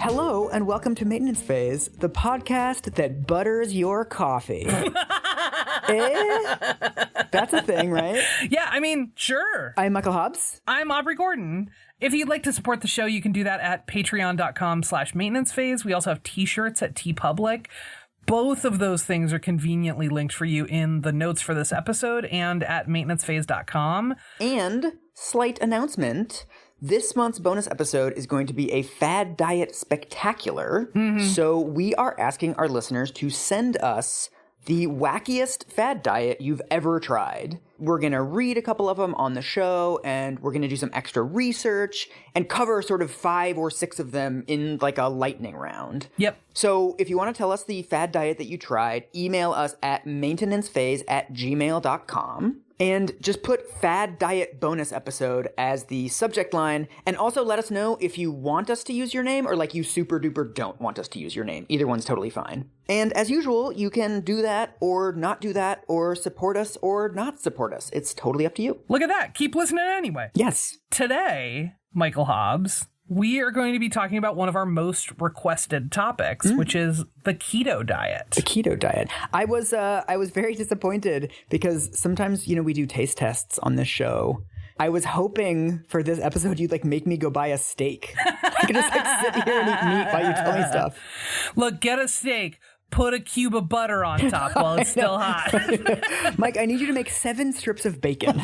Hello and welcome to Maintenance Phase, the podcast that butters your coffee. That's a thing, right? Yeah, I mean, sure. I'm Michael Hobbs. I'm Aubrey Gordon. If you'd like to support the show, you can do that at patreon.com/maintenancephase. We also have t-shirts at TeePublic. Both of those things are conveniently linked for you in the notes for this episode and at maintenancephase.com. And slight announcement, this month's bonus episode is going to be a fad diet spectacular. So we are asking our listeners to send us the wackiest fad diet you've ever tried. We're going to read a couple of them on the show, and we're going to do some extra research and cover sort of 5 or 6 of them in like a lightning round. Yep. So if you want to tell us the fad diet that you tried, email us at maintenancephase@gmail.com. And just put fad diet bonus episode as the subject line. And also let us know if you want us to use your name or like you super duper don't want us to use your name. Either one's totally fine. And as usual, you can do that or not do that or support us or not support us. It's totally up to you. Look at that. Keep listening anyway. Yes. Today, Michael Hobbs, we are going to be talking about one of our most requested topics, which is the keto diet. The keto diet. I was very disappointed because sometimes, we do taste tests on this show. I was hoping for this episode you'd make me go buy a steak. I could just sit here and eat meat while you tell me stuff. Look, get a steak. Put a cube of butter on top while it's still hot. Mike, I need you to make 7 strips of bacon.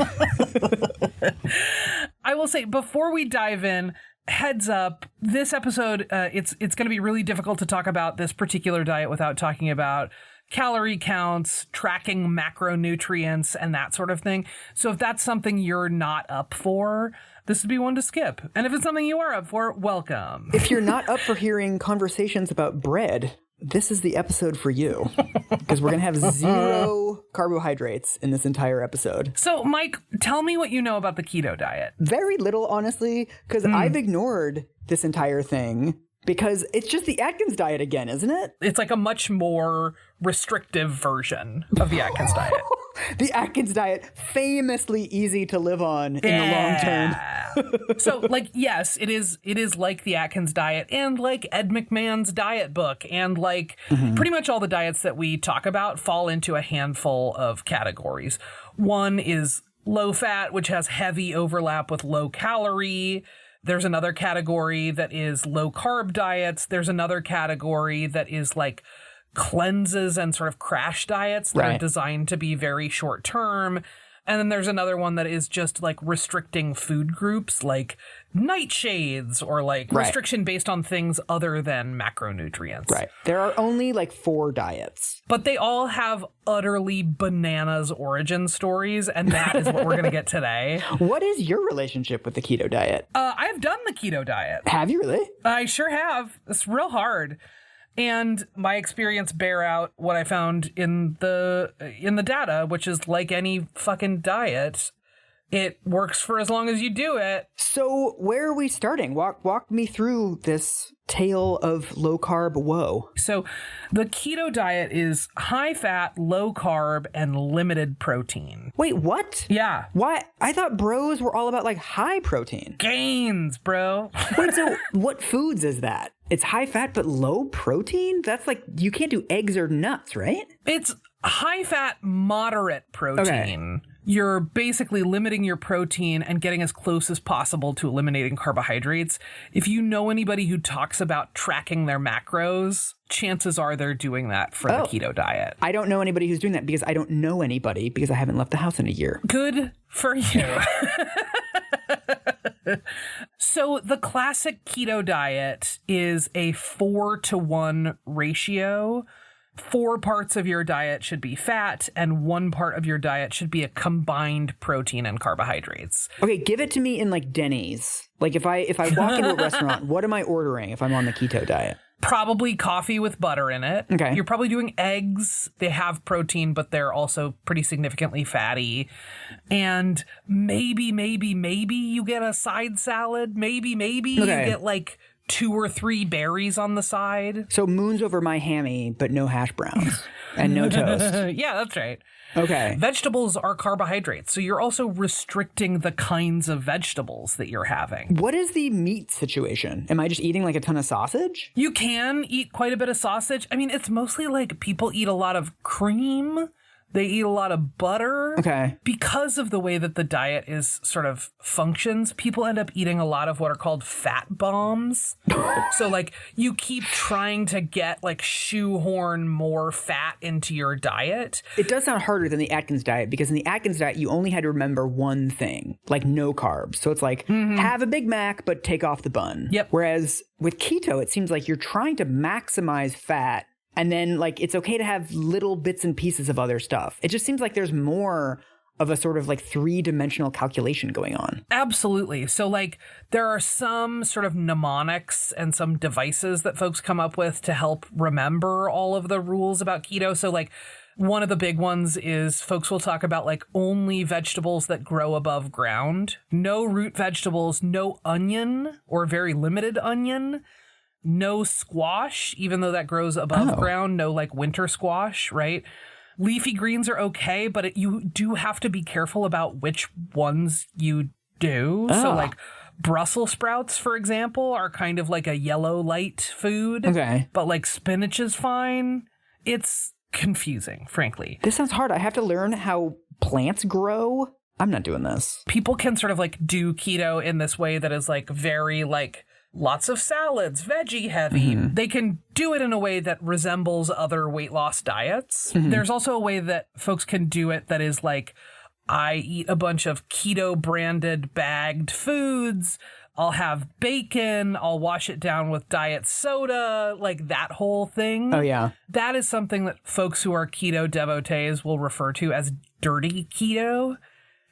I will say, before we dive in, heads up, this episode, it's going to be really difficult to talk about this particular diet without talking about calorie counts, tracking macronutrients, and that sort of thing. So if that's something you're not up for, this would be one to skip. And if it's something you are up for, welcome. If you're not up for hearing conversations about bread, this is the episode for you, because we're going to have 0 carbohydrates in this entire episode. So, Mike, tell me what you know about the keto diet. Very little, honestly, because I've ignored this entire thing because it's just the Atkins diet again, isn't it? It's like a much more restrictive version of the Atkins diet. The Atkins diet, famously easy to live on in the long term. So, yes, it is like the Atkins diet and like Ed McMahon's diet book and pretty much all the diets that we talk about fall into a handful of categories. One is low fat, which has heavy overlap with low calorie. There's another category that is low carb diets. There's another category that is like cleanses and sort of crash diets that are designed to be very short term. And then there's another one that is just like restricting food groups like nightshades or restriction based on things other than macronutrients. Right. There are only 4 diets. But they all have utterly bananas origin stories, and that is what we're going to get today. What is your relationship with the keto diet? I've done the keto diet. Have you really? I sure have. It's real hard. And my experience bear out what I found in the data, which is like any fucking diet, it works for as long as you do it. So where are we starting? Walk me through this tale of low carb woe. So the keto diet is high fat, low carb, and limited protein. Wait, what? Yeah. Why? I thought bros were all about high protein. Gains, bro. Wait, so what foods is that? It's high fat but low protein? That's you can't do eggs or nuts, right? It's high fat, moderate protein. Okay. You're basically limiting your protein and getting as close as possible to eliminating carbohydrates. If you know anybody who talks about tracking their macros, chances are they're doing that for the keto diet. I don't know anybody who's doing that because I don't know anybody because I haven't left the house in a year. Good for you. So the classic keto diet is a 4-to-1 ratio. 4 parts of your diet should be fat, and 1 part of your diet should be a combined protein and carbohydrates. Okay, give it to me in Denny's. If I walk into a restaurant, what am I ordering if I'm on the keto diet? Probably coffee with butter in it. Okay. You're probably doing eggs. They have protein, but they're also pretty significantly fatty. And maybe you get a side salad. Maybe you get 2 or 3 berries on the side. So moons over my hammy, but no hash browns and no toast. Yeah, that's right. Okay. Vegetables are carbohydrates, so you're also restricting the kinds of vegetables that you're having. What is the meat situation? Am I just eating like a ton of sausage? You can eat quite a bit of sausage. I mean, it's mostly like people eat a lot of cream. They eat a lot of butter. Okay. Because of the way that the diet is sort of functions, people end up eating a lot of what are called fat bombs. So like you keep trying to get like shoehorn more fat into your diet. It does sound harder than the Atkins diet because in the Atkins diet, you only had to remember one thing, like no carbs. So it's like have a Big Mac, but take off the bun. Yep. Whereas with keto, it seems like you're trying to maximize fat. And then, like, it's okay to have little bits and pieces of other stuff. It just seems like there's more of a sort of like 3-dimensional calculation going on. Absolutely. So, like, there are some sort of mnemonics and some devices that folks come up with to help remember all of the rules about keto. So, like, one of the big ones is folks will talk about, like, only vegetables that grow above ground, no root vegetables, no onion or very limited onion. No squash, even though that grows above ground, no like winter squash, right? Leafy greens are okay, but you do have to be careful about which ones you do. So like Brussels sprouts, for example, are kind of like a yellow light food. Okay. But like spinach is fine. It's confusing, frankly. This sounds hard. I have to learn how plants grow. I'm not doing this. People can sort of like do keto in this way that is like very like lots of salads, veggie heavy. They can do it in a way that resembles other weight loss diets. There's also a way that folks can do it that is like, I eat a bunch of keto branded bagged foods. I'll have bacon. I'll wash it down with diet soda, like that whole thing. Oh, yeah. That is something that folks who are keto devotees will refer to as dirty keto.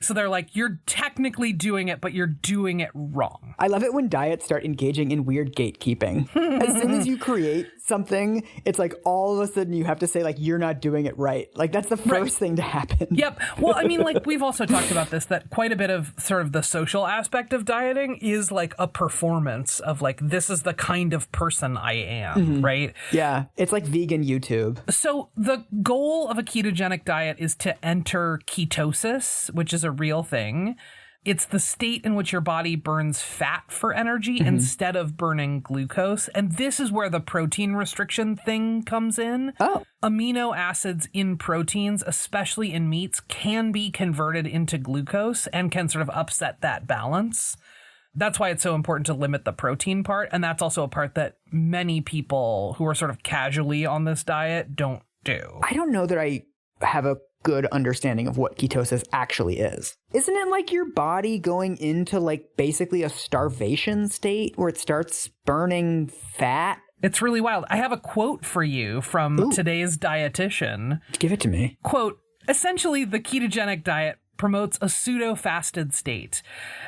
So they're like, you're technically doing it, but you're doing it wrong. I love it when diets start engaging in weird gatekeeping. As soon as you create something, it's like all of a sudden you have to say like, you're not doing it right. Like that's the first thing to happen. Yep. Well, I mean, like we've also talked about this, that quite a bit of sort of the social aspect of dieting is like a performance of like, this is the kind of person I am, right? Yeah. It's like vegan YouTube. So the goal of a ketogenic diet is to enter ketosis, which is a real thing. It's the state in which your body burns fat for energy instead of burning glucose. And this is where the protein restriction thing comes in. Oh. Amino acids in proteins, especially in meats, can be converted into glucose and can sort of upset that balance. That's why it's so important to limit the protein part. And that's also a part that many people who are sort of casually on this diet don't do. I don't know that I have a good understanding of what ketosis actually is. Isn't it like your body going into like basically a starvation state where it starts burning fat? It's really wild. I have a quote for you from today's dietitian. Give it to me. Quote, essentially, the ketogenic diet promotes a pseudo-fasted state.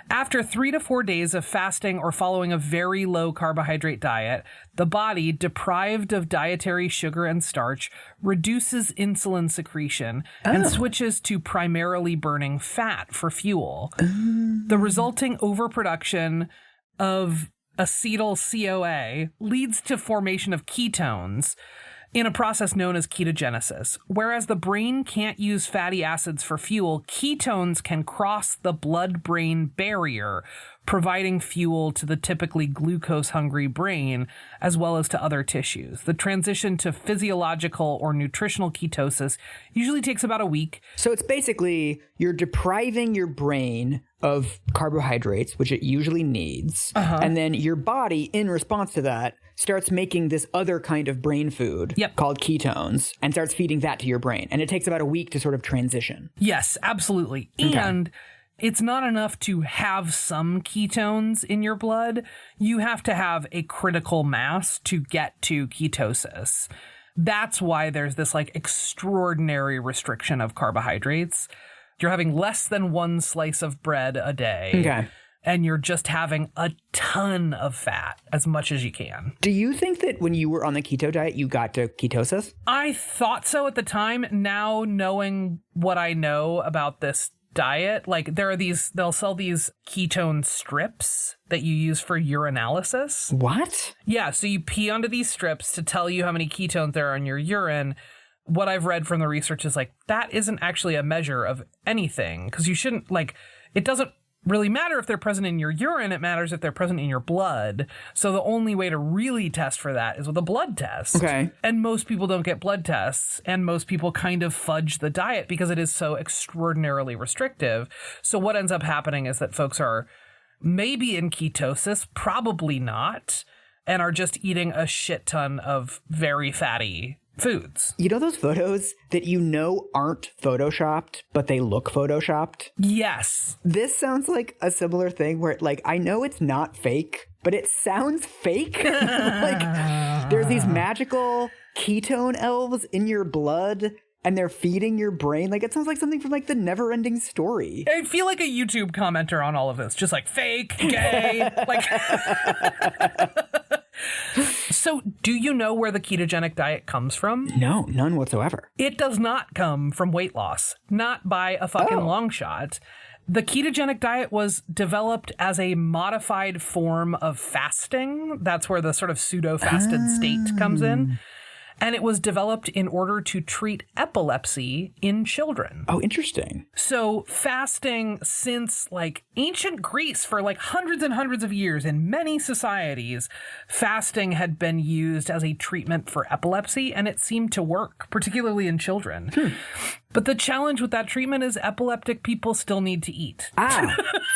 After 3 to 4 days of fasting or following a very low carbohydrate diet, the body, deprived of dietary sugar and starch, reduces insulin secretion and switches to primarily burning fat for fuel. The resulting overproduction of acetyl-CoA leads to formation of ketones in a process known as ketogenesis. Whereas the brain can't use fatty acids for fuel, ketones can cross the blood-brain barrier, providing fuel to the typically glucose-hungry brain, as well as to other tissues. The transition to physiological or nutritional ketosis usually takes about a week. So it's basically you're depriving your brain of carbohydrates, which it usually needs, and then your body, in response to that, starts making this other kind of brain food called ketones and starts feeding that to your brain. And it takes about a week to sort of transition. Yes, absolutely. Okay. And it's not enough to have some ketones in your blood. You have to have a critical mass to get to ketosis. That's why there's this like extraordinary restriction of carbohydrates. You're having less than 1 slice of bread a day. Okay. And you're just having a ton of fat, as much as you can. Do you think that when you were on the keto diet, you got to ketosis? I thought so at the time. Now, knowing what I know about this diet, like they'll sell these ketone strips that you use for urinalysis. What? Yeah, so you pee onto these strips to tell you how many ketones there are in your urine. What I've read from the research is like, that isn't actually a measure of anything, because you shouldn't, like, it doesn't really matter if they're present in your urine. It matters if they're present in your blood. So the only way to really test for that is with a blood test. Okay. And most people don't get blood tests, and most people kind of fudge the diet because it is so extraordinarily restrictive. So what ends up happening is that folks are maybe in ketosis, probably not, and are just eating a shit ton of very fatty foods. You know those photos that aren't photoshopped, but they look photoshopped? Yes. This sounds like a similar thing where, like, I know it's not fake, but it sounds fake. Like, there's these magical ketone elves in your blood, and they're feeding your brain. Like, it sounds like something from, like, the Never-Ending Story. I feel like a YouTube commenter on all of this. Just like, fake, gay, like... So, do you know where the ketogenic diet comes from? No, none whatsoever. It does not come from weight loss, not by a fucking long shot. The ketogenic diet was developed as a modified form of fasting. That's where the sort of pseudo-fasted state comes in. And it was developed in order to treat epilepsy in children. Oh, interesting. So fasting since like ancient Greece for like hundreds and hundreds of years in many societies, fasting had been used as a treatment for epilepsy, and it seemed to work, particularly in children. But the challenge with that treatment is epileptic people still need to eat.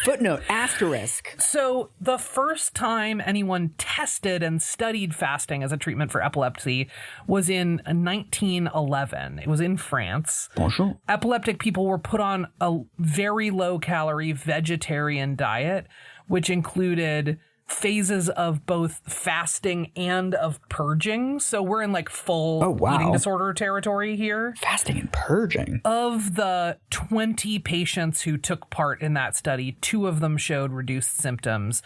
Footnote, asterisk. So the first time anyone tested and studied fasting as a treatment for epilepsy was in 1911. It was in France. Bonjour. Epileptic people were put on a very low-calorie vegetarian diet, which included phases of both fasting and of purging. So we're in like full eating disorder territory here. Fasting and purging. Of the 20 patients who took part in that study, 2 of them showed reduced symptoms.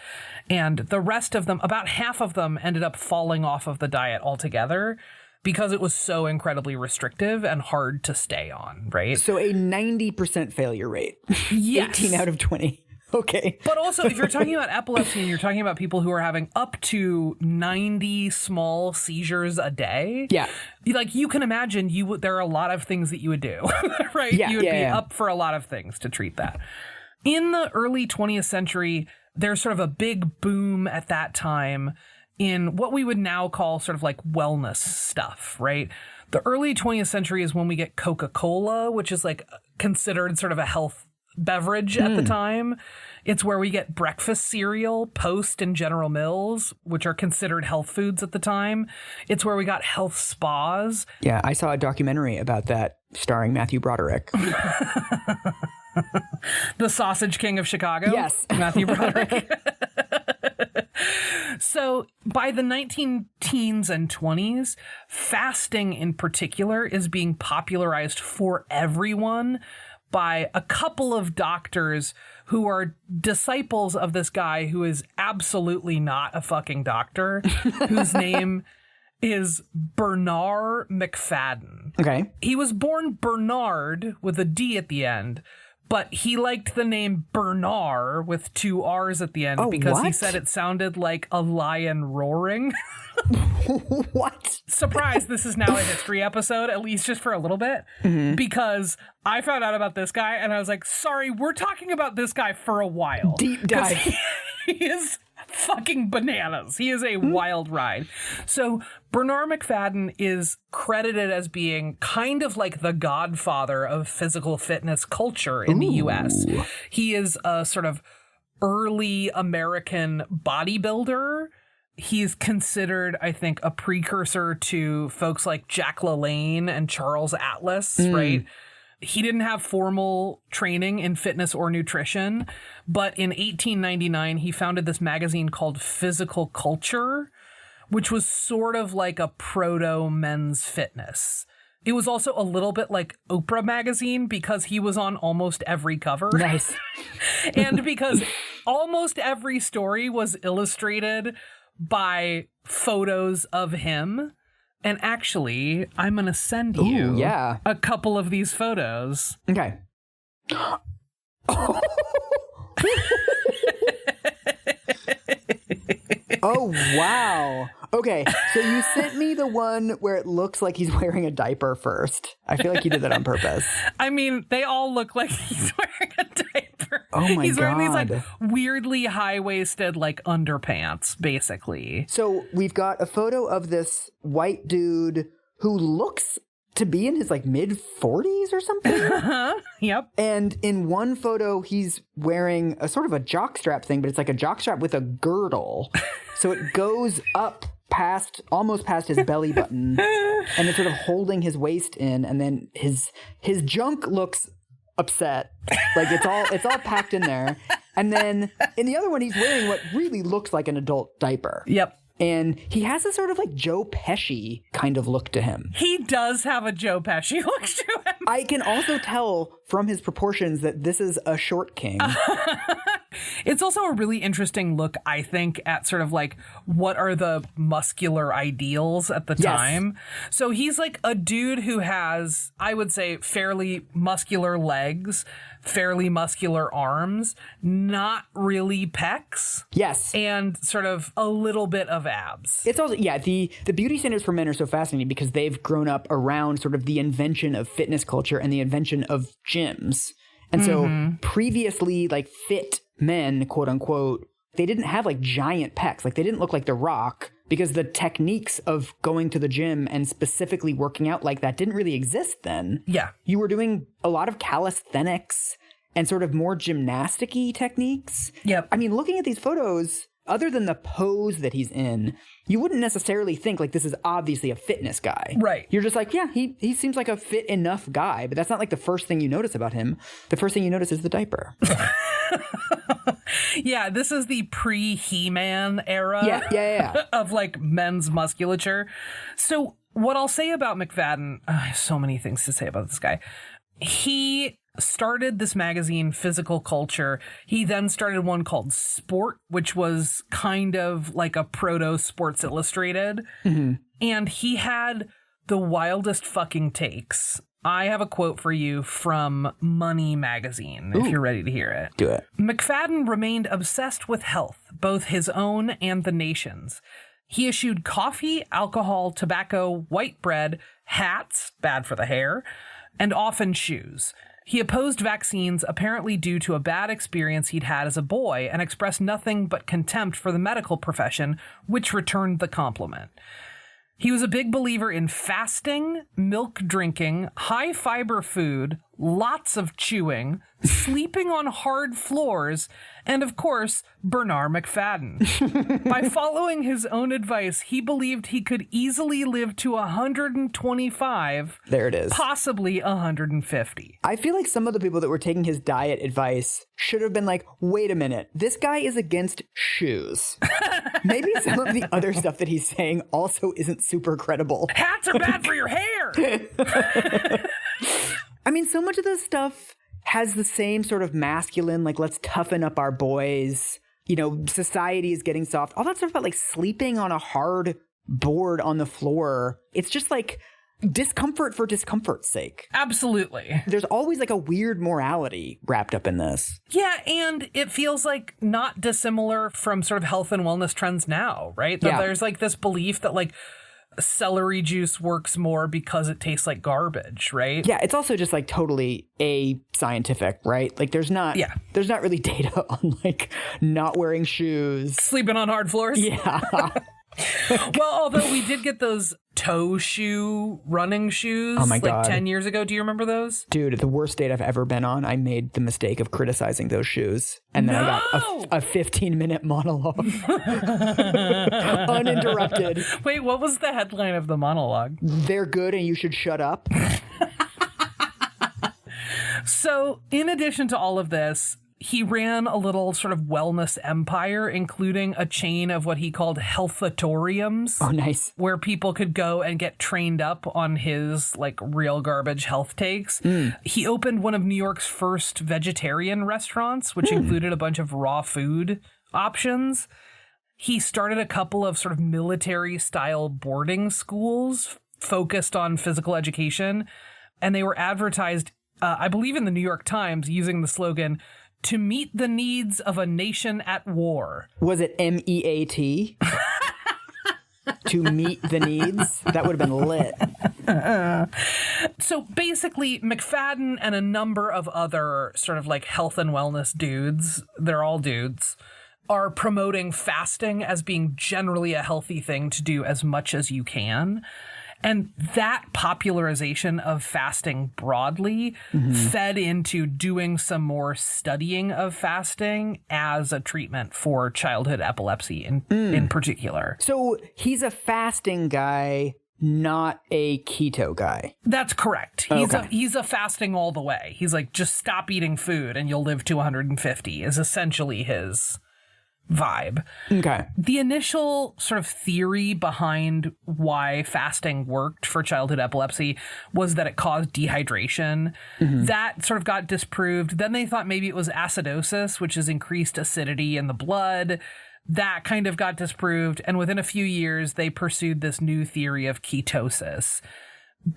And the rest of them, about half of them, ended up falling off of the diet altogether because it was so incredibly restrictive and hard to stay on, right? So a 90% failure rate. Yes. 18 out of 20. Okay. But also, if you're talking about epilepsy and you're talking about people who are having up to 90 small seizures a day, like you can imagine, there are a lot of things that you would do, right? You would be up for a lot of things to treat that. In the early 20th century, there's sort of a big boom at that time in what we would now call sort of like wellness stuff, right? The early 20th century is when we get Coca-Cola, which is like considered sort of a health beverage at the time. It's where we get breakfast cereal, Post, and General Mills, which are considered health foods at the time. It's where we got health spas. Yeah, I saw a documentary about that starring Matthew Broderick. The Sausage King of Chicago? Yes. Matthew Broderick. So by the 19-teens and 20s, fasting in particular is being popularized for everyone by a couple of doctors who are disciples of this guy who is absolutely not a fucking doctor, whose name is Bernard McFadden. Okay. He was born Bernard with a D at the end, but he liked the name Bernard with 2 R's at the end because he said it sounded like a lion roaring. What? Surprise, this is now a history episode, at least just for a little bit, because I found out about this guy and I was like, sorry, we're talking about this guy for a while. Deep dive. He is fucking bananas. He is a wild ride. So Bernard McFadden is credited as being kind of like the godfather of physical fitness culture in the US. He is a sort of early American bodybuilder. He's considered, I think, a precursor to folks like Jack LaLanne and Charles Atlas, right? He didn't have formal training in fitness or nutrition, but in 1899, he founded this magazine called Physical Culture, which was sort of like a proto-men's fitness. It was also a little bit like Oprah magazine because he was on almost every cover. Nice. And because almost every story was illustrated by photos of him. And actually, I'm going to send you a couple of these photos. Okay. Oh, wow. Okay, so you sent me the one where it looks like he's wearing a diaper first. I feel like you did that on purpose. I mean, they all look like he's wearing a diaper. Oh my God. He's wearing these like weirdly high-waisted like underpants, basically. So we've got a photo of this white dude who looks to be in his like mid 40s or something. Yep. And in one photo, he's wearing a sort of a jockstrap thing, but it's like a jockstrap with a girdle. So it goes up almost past his belly button, and it's sort of holding his waist in, and then his junk looks upset. Like it's all packed in there. And then in the other one, he's wearing what really looks like an adult diaper. Yep. And he has a sort of like Joe Pesci kind of look to him. He does have a Joe Pesci look to him. I can also tell from his proportions that this is a short king. It's also a really interesting look, I think, at sort of like what are the muscular ideals at the time. So he's like a dude who has, I would say, fairly muscular legs, fairly muscular arms, not really pecs. Yes. And sort of a little bit of abs. It's also, the beauty standards for men are so fascinating because they've grown up around sort of the invention of fitness culture and the invention of gyms. And so previously, like fit men, quote unquote, they didn't have like giant pecs. Like they didn't look like The Rock because the techniques of going to the gym and specifically working out like that didn't really exist then. Yeah. You were doing a lot of calisthenics and sort of more gymnastic-y techniques. Yep. I mean, looking at these photos, other than the pose that he's in, you wouldn't necessarily think like this is obviously a fitness guy. Right. You're just like, yeah, he seems like a fit enough guy, but that's not like the first thing you notice about him. The first thing you notice is the diaper. Yeah, this is the pre-He-Man era Yeah. of like men's musculature. So what I'll say about McFadden, I have so many things to say about this guy. He started this magazine, Physical Culture. He then started one called Sport, which was kind of like a proto Sports Illustrated. Mm-hmm. And he had the wildest fucking takes. I have a quote for you from Money magazine, if you're ready to hear it. Do it. McFadden remained obsessed with health, both his own and the nation's. He eschewed coffee, alcohol, tobacco, white bread, hats, bad for the hair, and often shoes. He opposed vaccines apparently due to a bad experience he'd had as a boy and expressed nothing but contempt for the medical profession, which returned the compliment. He was a big believer in fasting, milk drinking, high fiber food, lots of chewing, sleeping on hard floors, and of course, Bernard McFadden. By following his own advice, he believed he could easily live to 125. There it is. Possibly 150. I feel like some of the people that were taking his diet advice should have been like, wait a minute, this guy is against shoes. Maybe some of the other stuff that he's saying also isn't super credible. Hats are bad for your hair! I mean, so much of this stuff has the same sort of masculine, like, let's toughen up our boys. You know, society is getting soft. All that stuff about like sleeping on a hard board on the floor. It's just like discomfort for discomfort's sake. Absolutely. There's always like a weird morality wrapped up in this. Yeah, and it feels like not dissimilar from sort of health and wellness trends now, right? That there's like this belief that like celery juice works more because it tastes like garbage, right? Yeah, it's also just like totally scientific, right? Like there's not really data on like not wearing shoes. Sleeping on hard floors? Yeah. Well, although we did get those toe shoe running shoes God. 10 years ago. Do you remember those? Dude, the worst date I've ever been on, I made the mistake of criticizing those shoes. And then I got a 15-minute monologue. Uninterrupted. Wait, what was the headline of the monologue? They're good and you should shut up. So, in addition to all of this, he ran a little sort of wellness empire, including a chain of what he called healthatoriums. Oh, nice. Where people could go and get trained up on his like real garbage health takes. He opened one of New York's first vegetarian restaurants, which included a bunch of raw food options. He started a couple of sort of military style boarding schools focused on physical education, and they were advertised I believe in the New York Times, using the slogan, "To meet the needs of a nation at war." Was it MEAT? To meet the needs? That would have been lit. So basically, McFadden and a number of other sort of like health and wellness dudes, they're all dudes, are promoting fasting as being generally a healthy thing to do as much as you can. And that popularization of fasting broadly fed into doing some more studying of fasting as a treatment for childhood epilepsy in particular. So he's a fasting guy, not a keto guy. That's correct. He's a fasting all the way. He's like, just stop eating food and you'll live to 150 is essentially his vibe. Okay. The initial sort of theory behind why fasting worked for childhood epilepsy was that it caused dehydration. That sort of got disproved. Then they thought maybe it was acidosis, which is increased acidity in the blood. That kind of got disproved. And within a few years, they pursued this new theory of ketosis.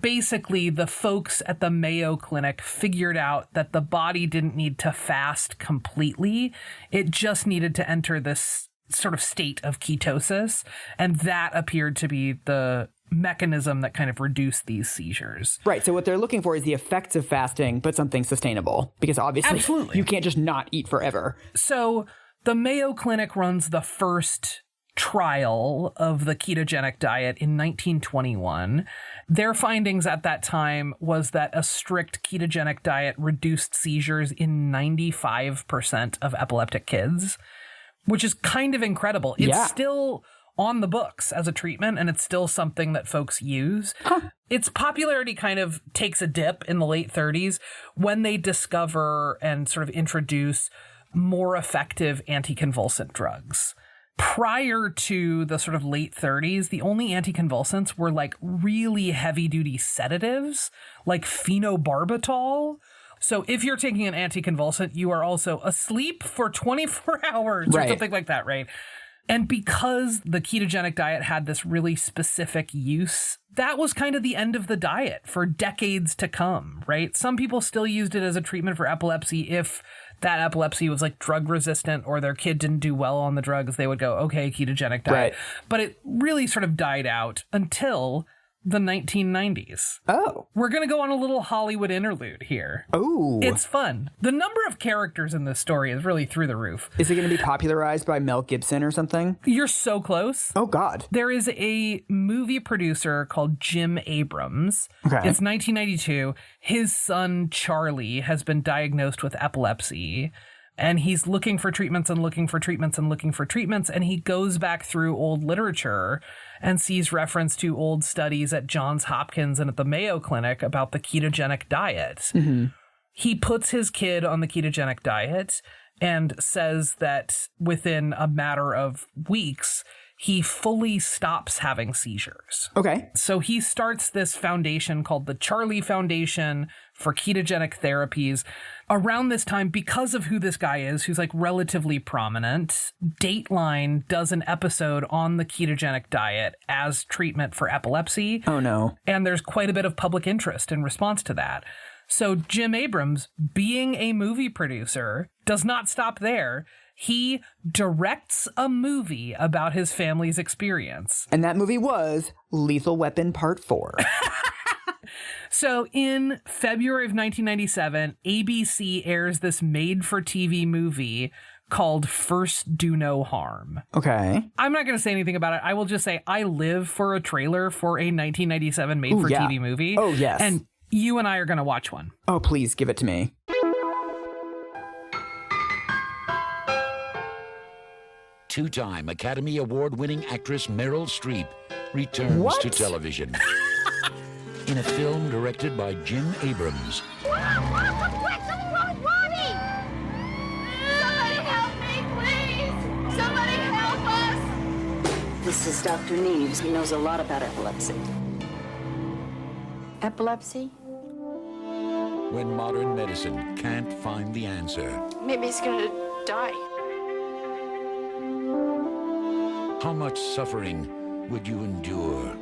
Basically, the folks at the Mayo Clinic figured out that the body didn't need to fast completely. It just needed to enter this sort of state of ketosis. And that appeared to be the mechanism that kind of reduced these seizures. Right. So what they're looking for is the effects of fasting, but something sustainable. Because obviously you can't just not eat forever. So the Mayo Clinic runs the first trial of the ketogenic diet in 1921. Their findings at that time was that a strict ketogenic diet reduced seizures in 95% of epileptic kids, which is kind of incredible. It's still on the books as a treatment, and it's still something that folks use. Its popularity kind of takes a dip in the late 30s when they discover and sort of introduce more effective anticonvulsant drugs. Prior to the sort of late 30s, the only anticonvulsants were like really heavy-duty sedatives, like phenobarbital. So if you're taking an anticonvulsant, you are also asleep for 24 hours or something like that, right? And because the ketogenic diet had this really specific use, that was kind of the end of the diet for decades to come, right? Some people still used it as a treatment for epilepsy. If that epilepsy was like drug resistant or their kid didn't do well on the drugs, they would go, okay, ketogenic diet. Right. But it really sort of died out until the 1990s. Oh. We're going to go on a little Hollywood interlude here. Oh. It's fun. The number of characters in this story is really through the roof. Is it going to be popularized by Mel Gibson or something? You're so close. Oh, God. There is a movie producer called Jim Abrams. Okay. It's 1992. His son, Charlie, has been diagnosed with epilepsy. And he's looking for treatments and looking for treatments and looking for treatments. And he goes back through old literature and sees reference to old studies at Johns Hopkins and at the Mayo Clinic about the ketogenic diet. He puts his kid on the ketogenic diet and says that within a matter of weeks, he fully stops having seizures. Okay. So he starts this foundation called the Charlie Foundation for Ketogenic Therapies. Around this time, because of who this guy is, who's like relatively prominent, Dateline does an episode on the ketogenic diet as treatment for epilepsy. Oh, no. And there's quite a bit of public interest in response to that. So Jim Abrams, being a movie producer, does not stop there. He directs a movie about his family's experience. And that movie was Lethal Weapon Part 4. So in February of 1997, ABC airs this made-for-TV movie called First Do No Harm. Okay. I'm not going to say anything about it. I will just say I live for a trailer for a 1997 made-for-TV movie. Oh, yes. And you and I are going to watch one. Oh, please give it to me. Two-time Academy Award-winning actress Meryl Streep returns to television. In a film directed by Jim Abrams. Quick, something wrong with Ronnie! Somebody help me, please! Somebody help us! This is Dr. Neves. He knows a lot about epilepsy. Epilepsy? When modern medicine can't find the answer. Maybe he's gonna die. How much suffering would you endure?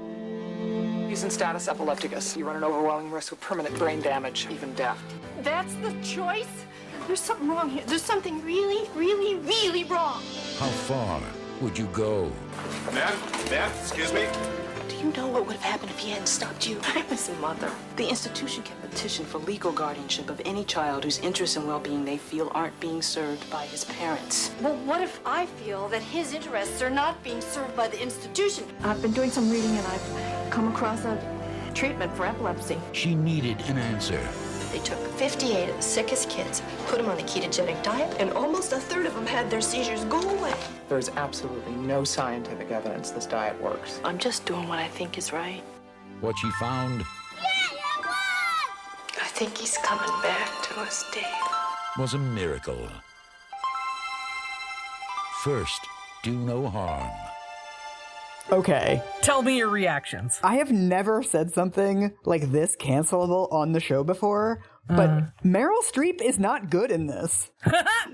He's in status epilepticus. You run an overwhelming risk of permanent brain damage, even death. That's the choice? There's something wrong here. There's something really, really, really wrong. How far would you go? Ma'am, excuse me? Do you know what would have happened if he hadn't stopped you? I'm his mother. The institution can petition for legal guardianship of any child whose interests and well-being they feel aren't being served by his parents. Well, what if I feel that his interests are not being served by the institution? I've been doing some reading and I've come across a treatment for epilepsy. She needed an answer. They took 58 of the sickest kids, put them on the ketogenic diet, and almost a third of them had their seizures go away. There's absolutely no scientific evidence this diet works. I'm just doing what I think is right. What she found I think he's coming back to us, Dave. was a miracle. First, do no harm. Okay. Tell me your reactions. I have never said something like this cancelable on the show before, but Meryl Streep is not good in this.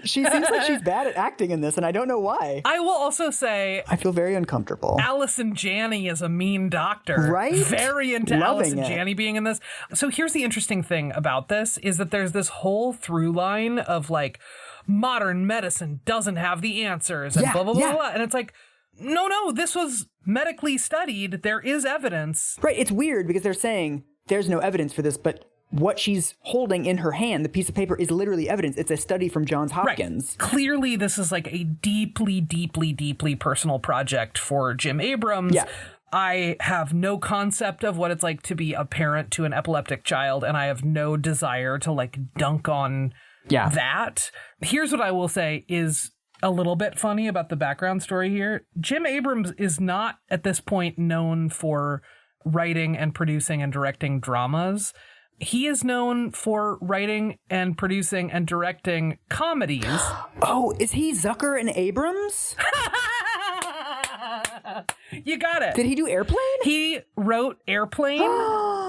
She seems like she's bad at acting in this, and I don't know why. I will also say I feel very uncomfortable. Allison Janney is a mean doctor. Right? Very into Loving Allison it. Janney being in this. So here's the interesting thing about this is that there's this whole through line of like modern medicine doesn't have the answers and blah, blah, blah, blah. And it's like, no, this was medically studied. There is evidence. Right, it's weird because they're saying there's no evidence for this, but what she's holding in her hand, the piece of paper, is literally evidence. It's a study from Johns Hopkins. Right. Clearly, this is like a deeply, deeply, deeply personal project for Jim Abrams. Yeah. I have no concept of what it's like to be a parent to an epileptic child, and I have no desire to like dunk on that. Here's what I will say is a little bit funny about the background story here. Jim Abrams is not at this point known for writing and producing and directing dramas. He is known for writing and producing and directing comedies. Oh, is he Zucker and Abrams? You got it. Did he do Airplane? He wrote Airplane,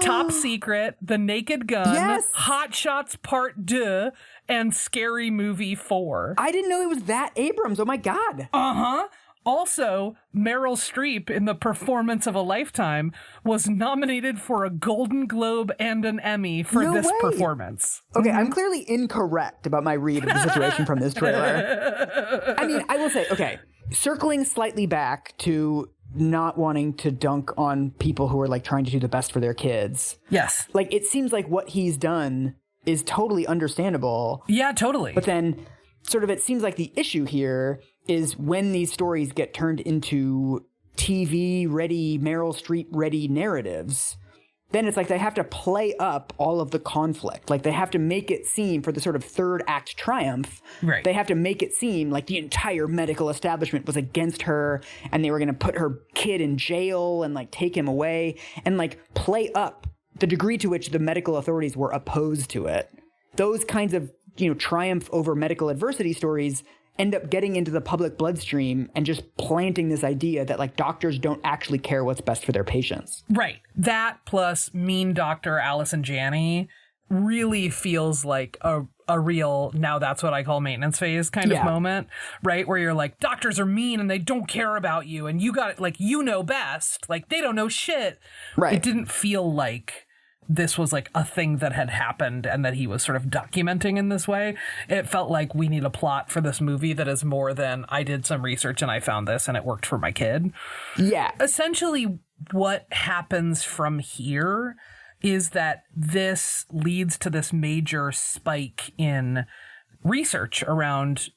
Top Secret, The Naked Gun, Yes. Hot Shots Part 2, and Scary Movie 4. I didn't know it was that Abrams. Oh my God. Uh-huh. Also, Meryl Streep, in The Performance of a Lifetime, was nominated for a Golden Globe and an Emmy for No this way. performance. Okay, I'm clearly incorrect about my read of the situation from this trailer. I mean, I will say, okay, circling slightly back to not wanting to dunk on people who are like trying to do the best for their kids. Yes. Like, it seems like what he's done is totally understandable. Yeah, totally. But then sort of it seems like the issue here is when these stories get turned into TV-ready, Meryl Streep-ready narratives, then it's like they have to play up all of the conflict. Like they have to make it seem, for the sort of third act triumph, Right. They have to make it seem like the entire medical establishment was against her and they were going to put her kid in jail and like take him away and like play up the degree to which the medical authorities were opposed to it. Those kinds of, triumph over medical adversity stories end up getting into the public bloodstream and just planting this idea that like doctors don't actually care what's best for their patients. Right. That plus mean Dr. Allison Janney really feels like a real, now that's what I call maintenance phase kind of moment, right? Where you're like, doctors are mean and they don't care about you and you got it, like, you know best. Like, they don't know shit. Right. It didn't feel like this was like a thing that had happened and that he was sort of documenting in this way. It felt like we need a plot for this movie that is more than I did some research and I found this and it worked for my kid. Yeah. Essentially, what happens from here is that this leads to this major spike in research around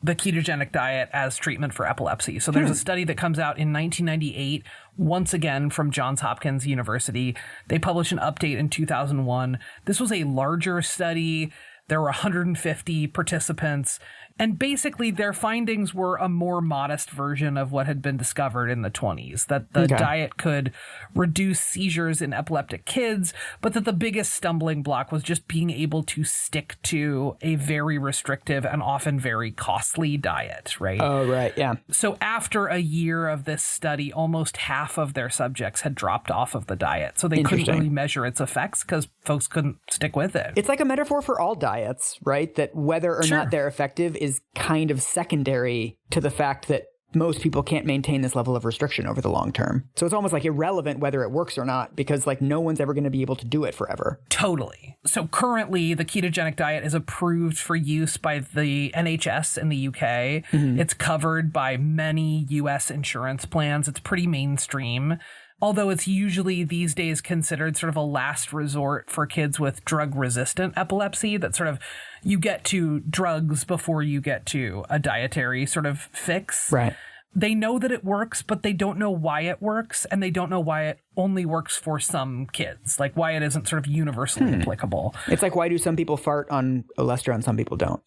the ketogenic diet as treatment for epilepsy. So there's a study that comes out in 1998, once again from Johns Hopkins University. They published an update in 2001. This was a larger study. There were 150 participants. And basically their findings were a more modest version of what had been discovered in the 20s, that the diet could reduce seizures in epileptic kids, but that the biggest stumbling block was just being able to stick to a very restrictive and often very costly diet, right? Oh, right. Yeah. So after a year of this study, almost half of their subjects had dropped off of the diet. So they couldn't really measure its effects because folks couldn't stick with it. It's like a metaphor for all diets, right? That whether or not they're effective is kind of secondary to the fact that most people can't maintain this level of restriction over the long term. So it's almost like irrelevant whether it works or not, because like no one's ever going to be able to do it forever. Totally. So currently the ketogenic diet is approved for use by the NHS in the UK. It's covered by many US insurance plans. It's pretty mainstream. Although it's usually these days considered sort of a last resort for kids with drug-resistant epilepsy, that sort of you get to drugs before you get to a dietary sort of fix. Right. They know that it works, but they don't know why it works, and they don't know why it only works for some kids, like why it isn't sort of universally applicable. It's like, why do some people fart on Olestra and some people don't?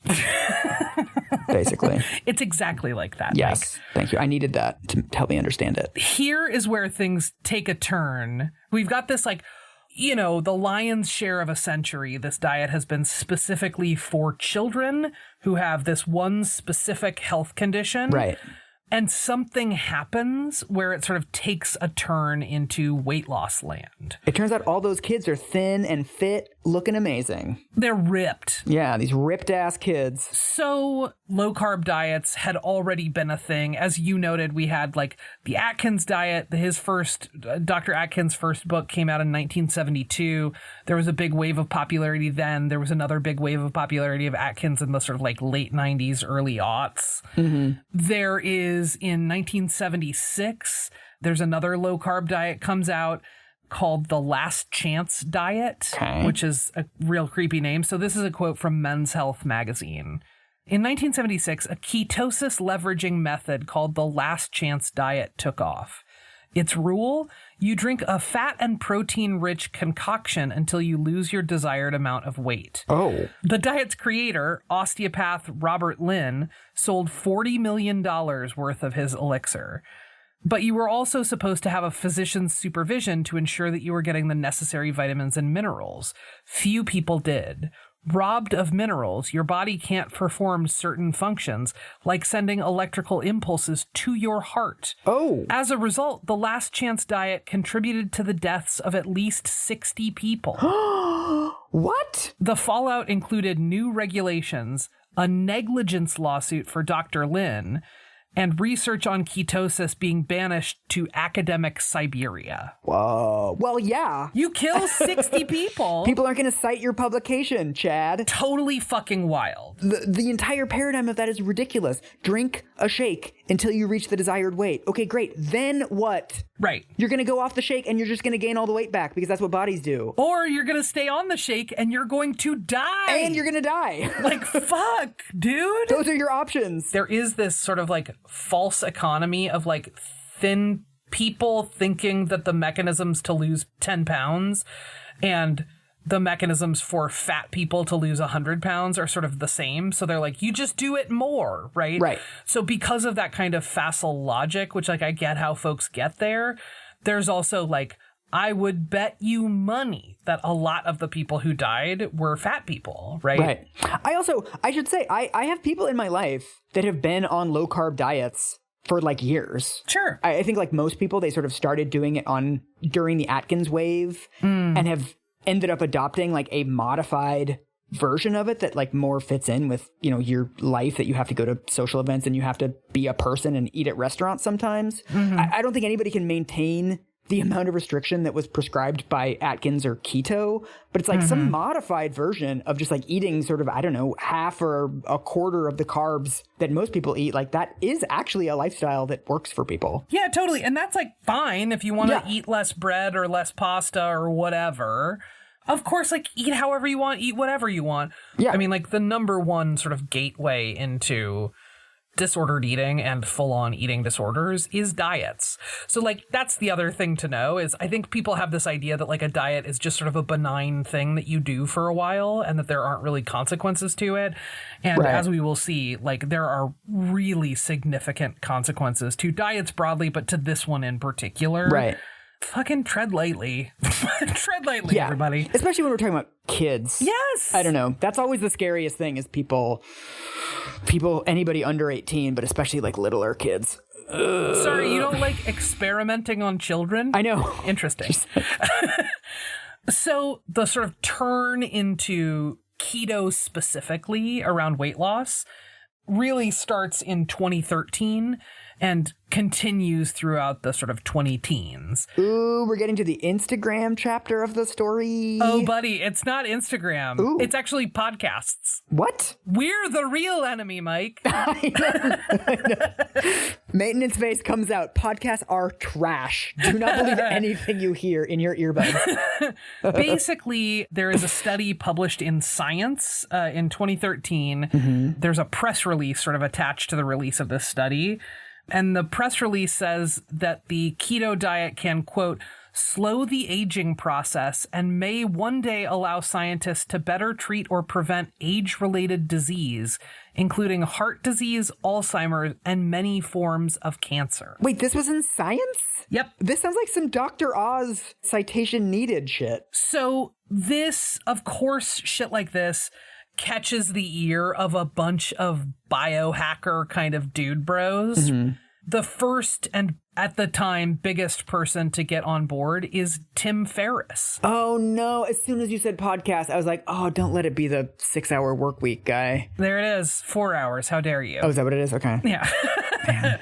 Basically. It's exactly like that. Yes. Mike. Thank you. I needed that to help me understand it. Here is where things take a turn. We've got this like, you know, the lion's share of a century, this diet has been specifically for children who have this one specific health condition. Right. And something happens where it sort of takes a turn into weight loss land. It turns out all those kids are thin and fit, looking amazing. They're ripped. Yeah, these ripped ass kids. So low carb diets had already been a thing. As you noted, we had like the Atkins diet. Dr. Atkins' first book came out in 1972. There was a big wave of popularity then. There was another big wave of popularity of Atkins in the sort of like late 90s, early aughts. There is in 1976, there's another low carb diet comes out called the Last Chance Diet, which is a real creepy name. So this is a quote from Men's Health magazine. In 1976, a ketosis leveraging method called the Last Chance Diet took off. Its rule, you drink a fat and protein-rich concoction until you lose your desired amount of weight. Oh. The diet's creator, osteopath Robert Lynn, sold $40 million worth of his elixir. But you were also supposed to have a physician's supervision to ensure that you were getting the necessary vitamins and minerals. Few people did. Robbed of minerals, your body can't perform certain functions, like sending electrical impulses to your heart. Oh. As a result, the Last Chance Diet contributed to the deaths of at least 60 people. What? The fallout included new regulations, a negligence lawsuit for Dr. Lin, and research on ketosis being banished to academic Siberia. Whoa. Well, yeah. You kill 60 people. People aren't going to cite your publication, Chad. Totally fucking wild. The entire paradigm of that is ridiculous. Drink a shake until you reach the desired weight. Okay, great. Then what? Right. You're going to go off the shake and you're just going to gain all the weight back because that's what bodies do. Or you're going to stay on the shake and you're going to die. And you're going to die. Like, fuck, dude. Those are your options. There is this sort of like false economy of like thin people thinking that the mechanisms to lose 10 pounds and the mechanisms for fat people to lose 100 pounds are sort of the same. So they're like, you just do it more, right? Right. So because of that kind of facile logic, which like I get how folks get there, there's also like, I would bet you money that a lot of the people who died were fat people, right? Right. I should say, I have people in my life that have been on low carb diets for like years. Sure. I think like most people, they sort of started doing it during the Atkins wave and have ended up adopting like a modified version of it that like more fits in with, you know, your life, that you have to go to social events and you have to be a person and eat at restaurants sometimes. I don't think anybody can maintain the amount of restriction that was prescribed by Atkins or keto, but it's like some modified version of just like eating sort of, I don't know, half or a quarter of the carbs that most people eat. Like that is actually a lifestyle that works for people. Yeah, totally. And that's like fine if you want to eat less bread or less pasta or whatever. Of course, like eat however you want, eat whatever you want. Yeah. I mean, like the number one sort of gateway into disordered eating and full-on eating disorders is diets. So like that's the other thing to know is I think people have this idea that like a diet is just sort of a benign thing that you do for a while and that there aren't really consequences to it. And as we will see, like there are really significant consequences to diets broadly, but to this one in particular. Right. Fucking tread lightly. Tread lightly, everybody. Especially when we're talking about kids. Yes. I don't know. That's always the scariest thing is people, anybody under 18, but especially like littler kids. Sorry, you don't like experimenting on children? I know. Interesting. So the sort of turn into keto specifically around weight loss really starts in 2013. and continues throughout the sort of 20 teens. Ooh, we're getting to the Instagram chapter of the story. Oh, buddy, it's not Instagram. Ooh. It's actually podcasts. What? We're the real enemy, Mike. I know. Maintenance Phase comes out. Podcasts are trash. Do not believe anything you hear in your earbuds. Basically, there is a study published in Science in 2013. Mm-hmm. There's a press release sort of attached to the release of this study. And the press release says that the keto diet can, quote, slow the aging process and may one day allow scientists to better treat or prevent age-related disease, including heart disease, Alzheimer's, and many forms of cancer. Wait, this was in Science? Yep. This sounds like some Dr. Oz citation needed shit. So this, of course, shit like this catches the ear of a bunch of biohacker kind of dude bros. Mm-hmm. The first and at the time biggest person to get on board is Tim Ferriss. Oh no, as soon as you said podcast, I was like, oh, don't let it be the 6-hour work week guy. There it is, 4 hours. How dare you? Oh, is that what it is? Okay. Yeah.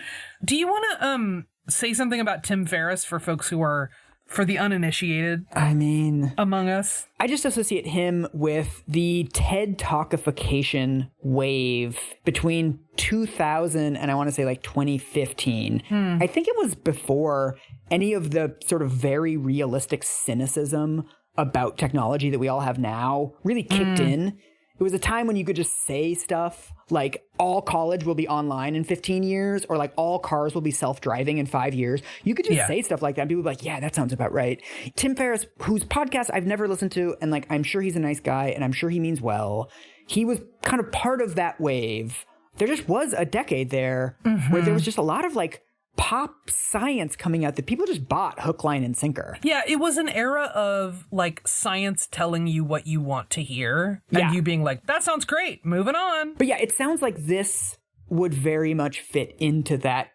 Do you want to say something about Tim Ferriss for folks who are, for the uninitiated, I mean, among us? I just associate him with the TED Talkification wave between 2000 and I want to say like 2015. I think it was before any of the sort of very realistic cynicism about technology that we all have now really kicked in. It was a time when you could just say stuff like all college will be online in 15 years or like all cars will be self-driving in 5 years. You could just say stuff like that and people would be like, yeah, that sounds about right. Tim Ferriss, whose podcast I've never listened to, and like I'm sure he's a nice guy and I'm sure he means well. He was kind of part of that wave. There just was a decade there where there was just a lot of like pop science coming out that people just bought hook, line, and sinker. Yeah, it was an era of like science telling you what you want to hear and you being like, that sounds great, moving on. But yeah, it sounds like this would very much fit into that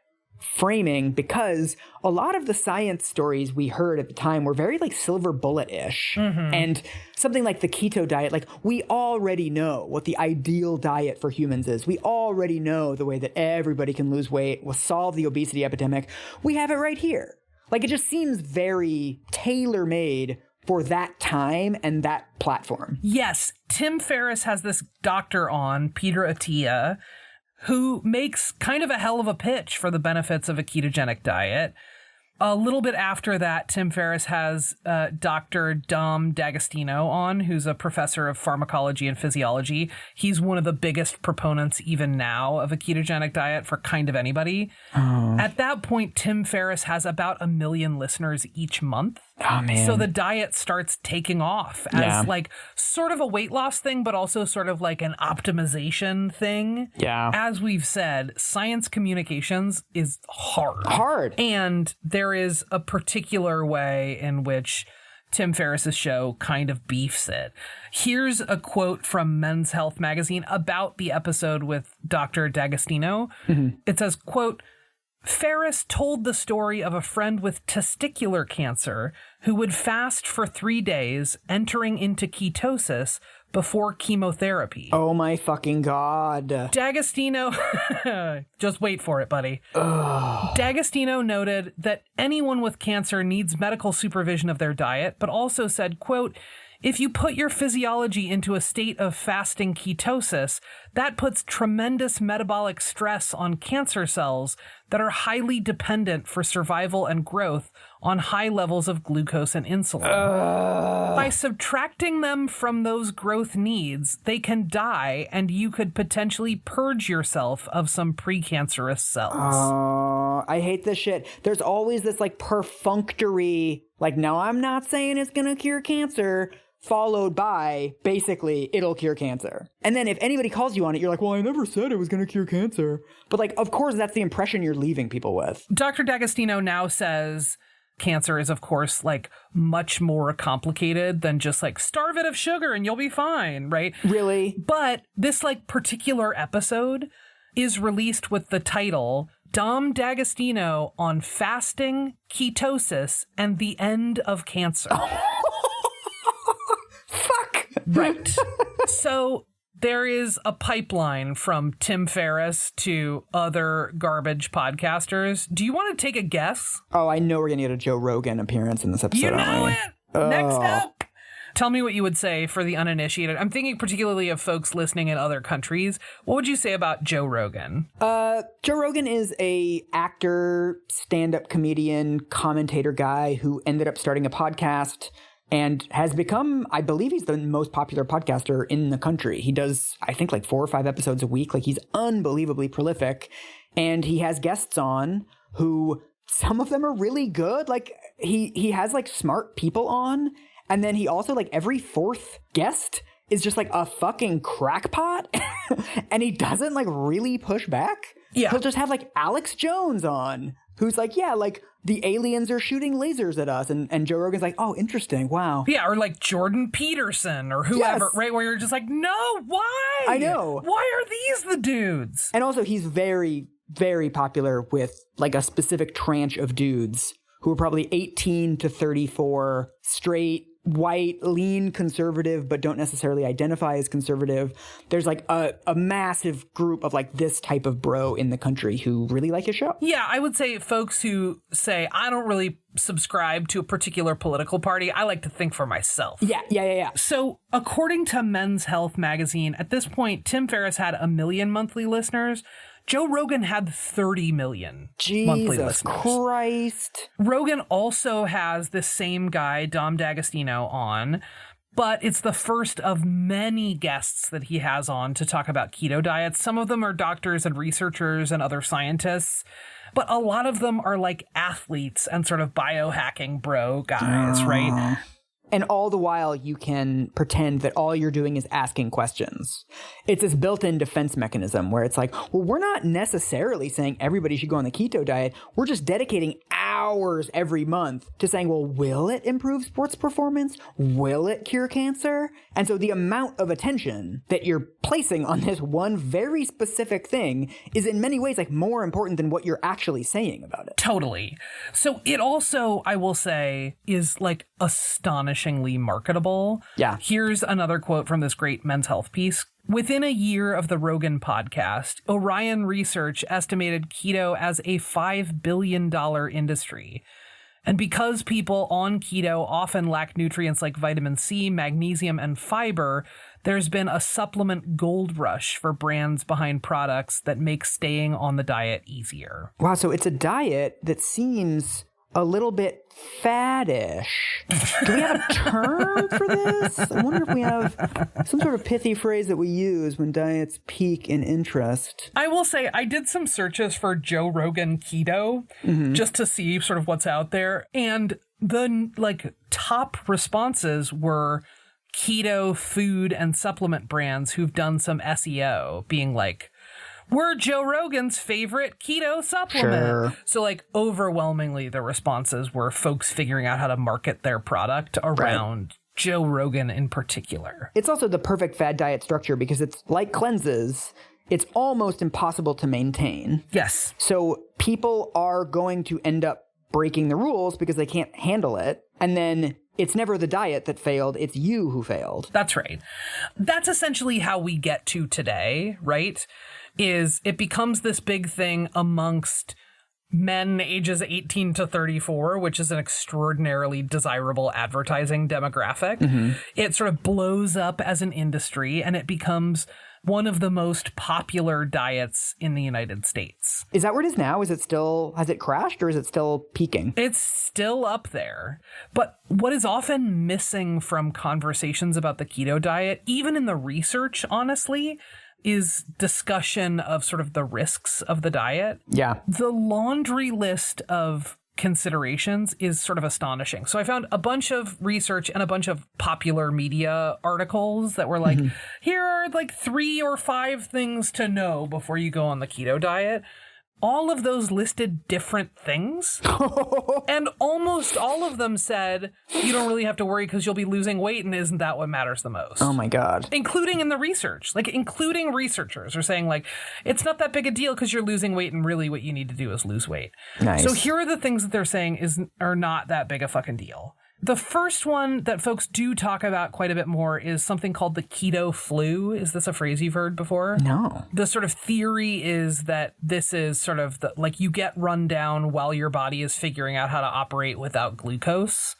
framing because a lot of the science stories we heard at the time were very like silver bullet-ish. And something like the keto diet, like we already know what the ideal diet for humans is. We already know the way that everybody can lose weight, will solve the obesity epidemic. We have it right here. Like it just seems very tailor-made for that time and that platform. Yes, Tim Ferriss has this doctor on, Peter Attia, who makes kind of a hell of a pitch for the benefits of a ketogenic diet. A little bit after that, Tim Ferriss has Dr. Dom D'Agostino on, who's a professor of pharmacology and physiology. He's one of the biggest proponents even now of a ketogenic diet for kind of anybody. Oh. At that point, Tim Ferriss has about 1 million listeners each month. Oh, man. So the diet starts taking off as like sort of a weight loss thing, but also sort of like an optimization thing. Yeah. As we've said, science communications is hard. And there is a particular way in which Tim Ferriss's show kind of beefs it. Here's a quote from Men's Health magazine about the episode with Dr. D'Agostino. It says, quote, Ferriss told the story of a friend with testicular cancer who would fast for 3 days, entering into ketosis before chemotherapy. Oh my fucking God. D'Agostino, just wait for it, buddy. D'Agostino noted that anyone with cancer needs medical supervision of their diet, but also said, quote, if you put your physiology into a state of fasting ketosis, that puts tremendous metabolic stress on cancer cells that are highly dependent for survival and growth on high levels of glucose and insulin. By subtracting them from those growth needs, they can die and you could potentially purge yourself of some precancerous cells. Oh, I hate this shit. There's always this like perfunctory, like, no, I'm not saying it's going to cure cancer, followed by basically it'll cure cancer. And then if anybody calls you on it, you're like, well, I never said it was going to cure cancer. But like, of course, that's the impression you're leaving people with. Dr. D'Agostino now says cancer is, of course, like much more complicated than just like starve it of sugar and you'll be fine, right? Really? But this like particular episode is released with the title Dom D'Agostino on fasting, ketosis, and the end of cancer. Fuck. Right. So there is a pipeline from Tim Ferriss to other garbage podcasters. Do you want to take a guess? Oh, I know we're going to get a Joe Rogan appearance in this episode, You know aren't we? it! Next up! Tell me what you would say for the uninitiated. I'm thinking particularly of folks listening in other countries. What would you say about Joe Rogan? Joe Rogan is a actor, stand-up comedian, commentator guy who ended up starting a podcast and has become, I believe he's the most popular podcaster in the country. He does, I think, like 4 or 5 episodes a week. Like, he's unbelievably prolific. And he has guests on who, some of them are really good. Like, he has, like, smart people on. And then he also, like, every 4th guest is just, like, a fucking crackpot. And he doesn't, like, really push back. Yeah. He'll just have, like, Alex Jones on, who's like, yeah, like, the aliens are shooting lasers at us. And Joe Rogan's like, oh, interesting. Wow. Yeah, or like Jordan Peterson or whoever, Yes. right? Where you're just like, no, why? I know. Why are these the dudes? And also, he's very, very popular with, like, a specific tranche of dudes who are probably 18 to 34, straight, white, lean conservative, but don't necessarily identify as conservative. There's like a massive group of like this type of bro in the country who really like his show. Yeah, I would say folks who say, I don't really subscribe to a particular political party. I like to think for myself. Yeah. So according to Men's Health magazine, at this point, Tim Ferriss had 1 million monthly listeners. Joe Rogan had 30 million monthly listeners. Jesus Christ. Rogan also has the same guy, Dom D'Agostino, on, but it's the first of many guests that he has on to talk about keto diets. Some of them are doctors and researchers and other scientists, but a lot of them are like athletes and sort of biohacking bro guys, right? And all the while, you can pretend that all you're doing is asking questions. It's this built-in defense mechanism where it's like, well, we're not necessarily saying everybody should go on the keto diet. We're just dedicating hours every month to saying, well, will it improve sports performance? Will it cure cancer? And so the amount of attention that you're placing on this one very specific thing is in many ways like more important than what you're actually saying about it. Totally. So it also, I will say, is like astonishingly marketable. Yeah. Here's another quote from this great Men's Health piece. Within a year of the Rogan podcast, Orion Research estimated keto as a $5 billion industry. And because people on keto often lack nutrients like vitamin C, magnesium, and fiber, there's been a supplement gold rush for brands behind products that make staying on the diet easier. Wow, so it's a diet that seems a little bit faddish. Do we have a term for this? I wonder if we have some sort of pithy phrase that we use when diets peak in interest. I will say I did some searches for Joe Rogan keto just to see sort of what's out there. And the like top responses were keto food and supplement brands who've done some SEO being like, we're Joe Rogan's favorite keto supplement. Sure. So like overwhelmingly the responses were folks figuring out how to market their product around Joe Rogan in particular. It's also the perfect fad diet structure because it's like cleanses. It's almost impossible to maintain. Yes. So people are going to end up breaking the rules because they can't handle it. And then it's never the diet that failed. It's you who failed. That's right. That's essentially how we get to today, right? Is it becomes this big thing amongst men ages 18 to 34, which is an extraordinarily desirable advertising demographic. It sort of blows up as an industry and it becomes one of the most popular diets in the United States. Is that where it is now? Is it still, has it crashed or is it still peaking? It's still up there. But what is often missing from conversations about the keto diet, even in the research, honestly, is discussion of sort of the risks of the diet. Yeah. The laundry list of considerations is sort of astonishing. So I found a bunch of research and a bunch of popular media articles that were like, here are like 3 or 5 things to know before you go on the keto diet. All of those listed different things. And almost all of them said, you don't really have to worry because you'll be losing weight and isn't that what matters the most? Oh my God. Including in the research. Like, including researchers are saying, like, it's not that big a deal because you're losing weight and really what you need to do is lose weight. Nice. So here are the things that they're saying are not that big a fucking deal. The first one that folks do talk about quite a bit more is something called the keto flu. Is this a phrase you've heard before? No. The sort of theory is that this is sort of like you get run down while your body is figuring out how to operate without glucose.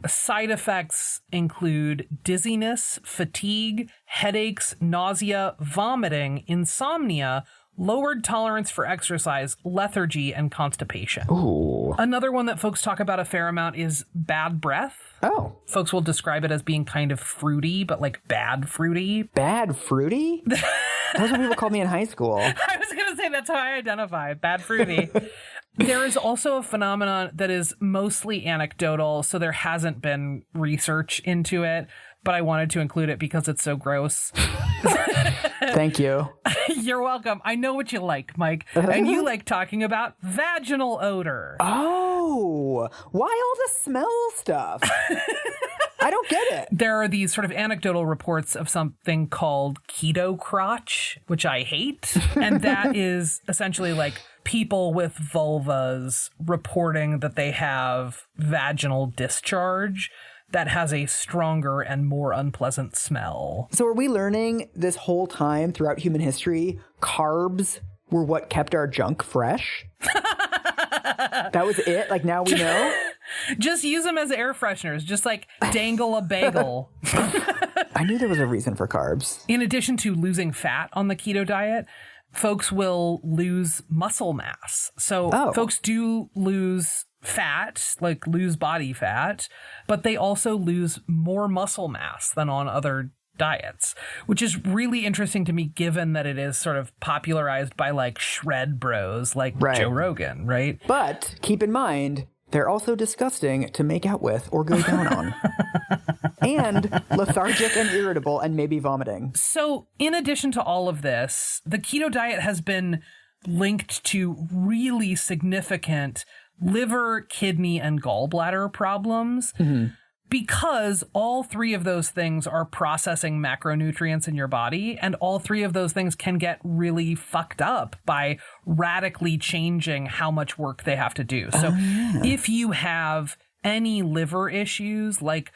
Side effects include dizziness, fatigue, headaches, nausea, vomiting, insomnia, lowered tolerance for exercise, lethargy, and constipation. Ooh. Another one that folks talk about a fair amount is bad breath. Oh. Folks will describe it as being kind of fruity, but like bad fruity. Bad fruity? That's what people called me in high school. I was going to say that's how I identify, bad fruity. There is also a phenomenon that is mostly anecdotal, so there hasn't been research into it, but I wanted to include it because it's so gross. Thank you. You're welcome. I know what you like, Mike. And you like talking about vaginal odor. Oh, why all the smell stuff? I don't get it. There are these sort of anecdotal reports of something called keto crotch, which I hate. And that is essentially like people with vulvas reporting that they have vaginal discharge that has a stronger and more unpleasant smell. So are we learning this whole time throughout human history, carbs were what kept our junk fresh? That was it? Like now we know? Just use them as air fresheners. Just like dangle a bagel. I knew there was a reason for carbs. In addition to losing fat on the keto diet, folks will lose muscle mass. So folks do lose fat, like lose body fat, but they also lose more muscle mass than on other diets, which is really interesting to me given that it is sort of popularized by like shred bros like Joe Rogan, right? But keep in mind, they're also disgusting to make out with or go down on. And lethargic and irritable and maybe vomiting. So in addition to all of this, the keto diet has been linked to really significant liver, kidney, and gallbladder problems because all three of those things are processing macronutrients in your body, and all three of those things can get really fucked up by radically changing how much work they have to do. So if you have any liver issues like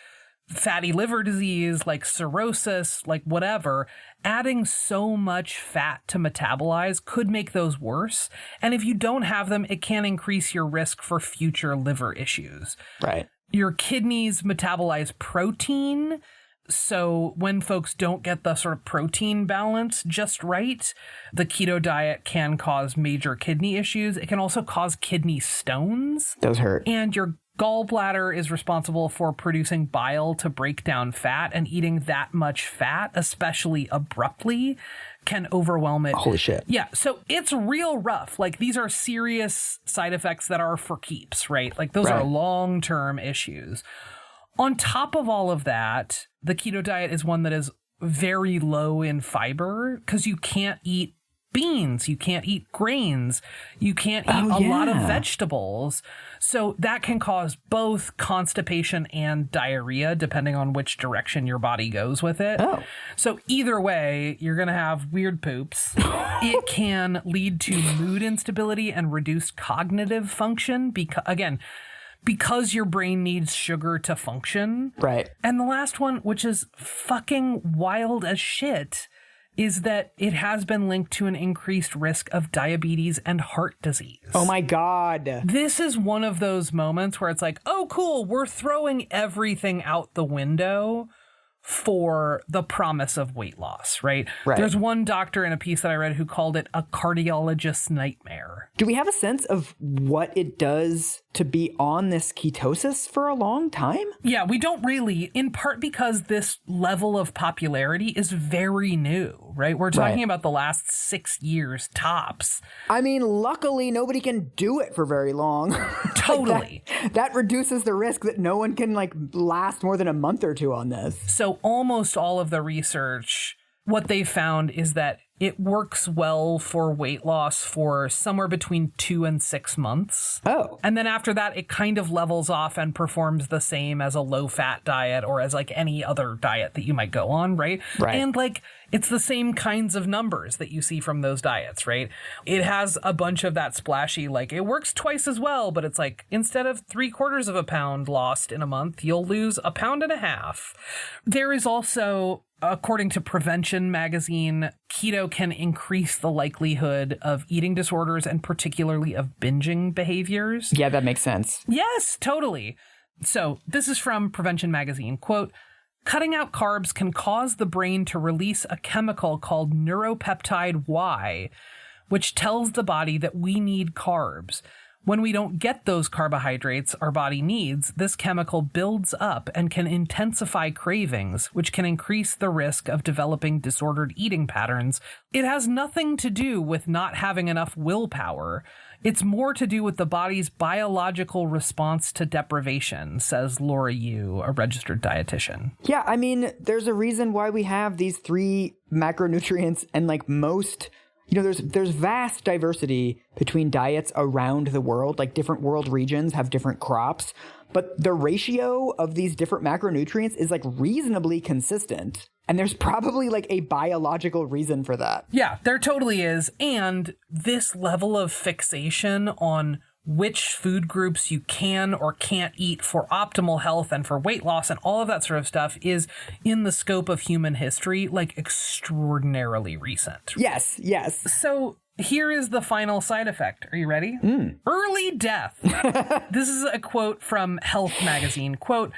fatty liver disease, like cirrhosis, like whatever, adding so much fat to metabolize could make those worse. And if you don't have them, it can increase your risk for future liver issues. Right. Your kidneys metabolize protein. So when folks don't get the sort of protein balance just right, the keto diet can cause major kidney issues. It can also cause kidney stones. Those hurt. And your gallbladder is responsible for producing bile to break down fat, and eating that much fat, especially abruptly, can overwhelm it. Holy shit. Yeah, so it's real rough. Like, these are serious side effects that are for keeps, right? Like, those are long-term issues. On top of all of that, the keto diet is one that is very low in fiber because you can't eat beans, you can't eat grains, you can't eat a lot of vegetables. So that can cause both constipation and diarrhea, depending on which direction your body goes with it. So either way, you're going to have weird poops. It can lead to mood instability and reduced cognitive function because your brain needs sugar to function. Right. And the last one, which is fucking wild as shit, is that it has been linked to an increased risk of diabetes and heart disease. Oh my God. This is one of those moments where it's like, oh, cool, we're throwing everything out the window for the promise of weight loss, right? There's one doctor in a piece that I read who called it a cardiologist's nightmare. Do we have a sense of what it does to be on this ketosis for a long time? Yeah, we don't really, in part because this level of popularity is very new, right? We're talking about the last 6 years tops. I mean, luckily, nobody can do it for very long. Totally. that reduces the risk that no one can, like, last more than a month or two on this. So almost all of the research what they found is that it works well for weight loss for somewhere between 2 and 6 months. Oh. And then after that, it kind of levels off and performs the same as a low-fat diet or as like any other diet that you might go on, right? Right. And like, it's the same kinds of numbers that you see from those diets, right? It has a bunch of that splashy, like, it works twice as well, but it's like, instead of 3/4 of a pound lost in a month, you'll lose 1.5 pounds. There is also, according to Prevention magazine, keto can increase the likelihood of eating disorders and particularly of binging behaviors. Yeah, that makes sense. Yes, totally. So this is from Prevention magazine. Quote, cutting out carbs can cause the brain to release a chemical called neuropeptide Y, which tells the body that we need carbs. When we don't get those carbohydrates our body needs, this chemical builds up and can intensify cravings, which can increase the risk of developing disordered eating patterns. It has nothing to do with not having enough willpower. It's more to do with the body's biological response to deprivation, says Laura Yu, a registered dietitian. Yeah, I mean, there's a reason why we have these 3 macronutrients, and like most... there's vast diversity between diets around the world. Like, different world regions have different crops, but the ratio of these different macronutrients is like reasonably consistent. And there's probably like a biological reason for that. Yeah, there totally is. And this level of fixation on which food groups you can or can't eat for optimal health and for weight loss and all of that sort of stuff is in the scope of human history, like extraordinarily recent. Yes, yes. So here is the final side effect. Are you ready? Early death. This is a quote from Health magazine. Quote,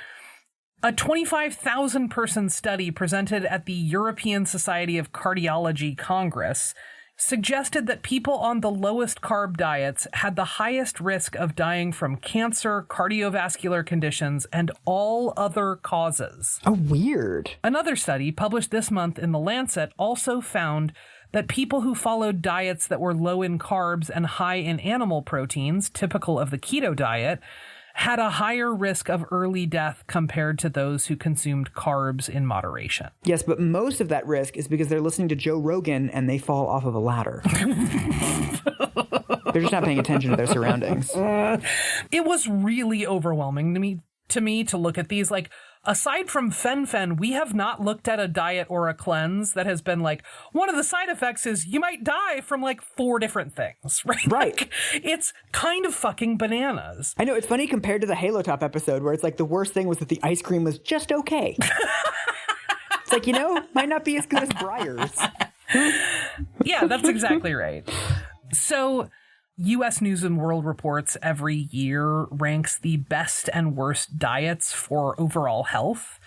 a 25,000 person study presented at the European Society of Cardiology Congress suggested that people on the lowest carb diets had the highest risk of dying from cancer, cardiovascular conditions, and all other causes. Oh, weird. Another study published this month in The Lancet also found that people who followed diets that were low in carbs and high in animal proteins, typical of the keto diet, had a higher risk of early death compared to those who consumed carbs in moderation. Yes, but most of that risk is because they're listening to Joe Rogan and they fall off of a ladder. They're just not paying attention to their surroundings. It was really overwhelming to me to look at these. Like, aside from Fen-Phen, we have not looked at a diet or a cleanse that has been like, one of the side effects is you might die from like 4 different things, right? Right. Like, it's kind of fucking bananas. I know, it's funny compared to the Halo Top episode where it's like the worst thing was that the ice cream was just okay. It's like, might not be as good as Breyers. Yeah, that's exactly right. So U.S. News and World Reports every year ranks the best and worst diets for overall health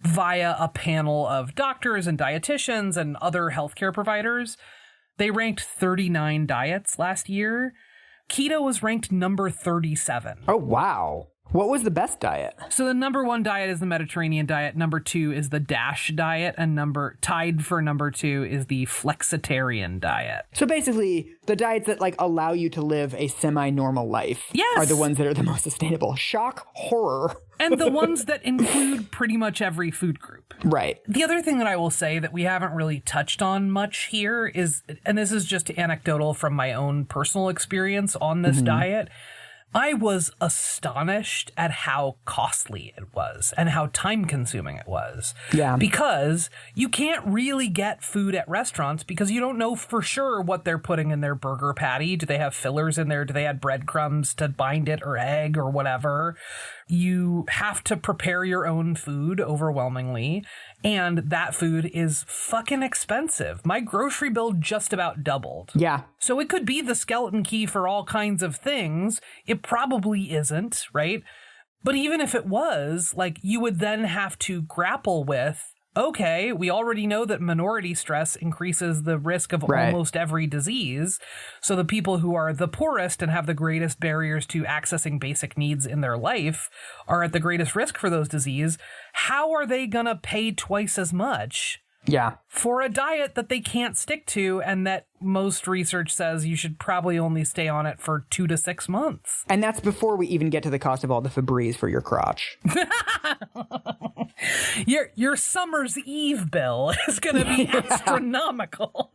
via a panel of doctors and dietitians and other healthcare providers. They ranked 39 diets last year. Keto was ranked number 37. Oh, wow. What was the best diet? So the number 1 diet is the Mediterranean diet. Number 2 is the DASH diet. And tied for number 2 is the flexitarian diet. So basically, the diets that like allow you to live a semi-normal life are the ones that are the most sustainable. Shock, horror. And the ones that include pretty much every food group. Right. The other thing that I will say that we haven't really touched on much here is, and this is just anecdotal from my own personal experience on this diet, I was astonished at how costly it was and how time-consuming it was. Yeah. Because you can't really get food at restaurants because you don't know for sure what they're putting in their burger patty. Do they have fillers in there? Do they add breadcrumbs to bind it or egg or whatever? You have to prepare your own food overwhelmingly, and that food is fucking expensive. My grocery bill just about doubled. Yeah. So it could be the skeleton key for all kinds of things. It probably isn't, right? But even if it was, like, you would then have to grapple with, okay, we already know that minority stress increases the risk of almost every disease. So the people who are the poorest and have the greatest barriers to accessing basic needs in their life are at the greatest risk for those diseases. How are they going to pay twice as much Yeah. For a diet that they can't stick to and that most research says you should probably only stay on it for 2 to 6 months. And that's before we even get to the cost of all the Febreze for your crotch. Your summer's eve bill is going to be astronomical.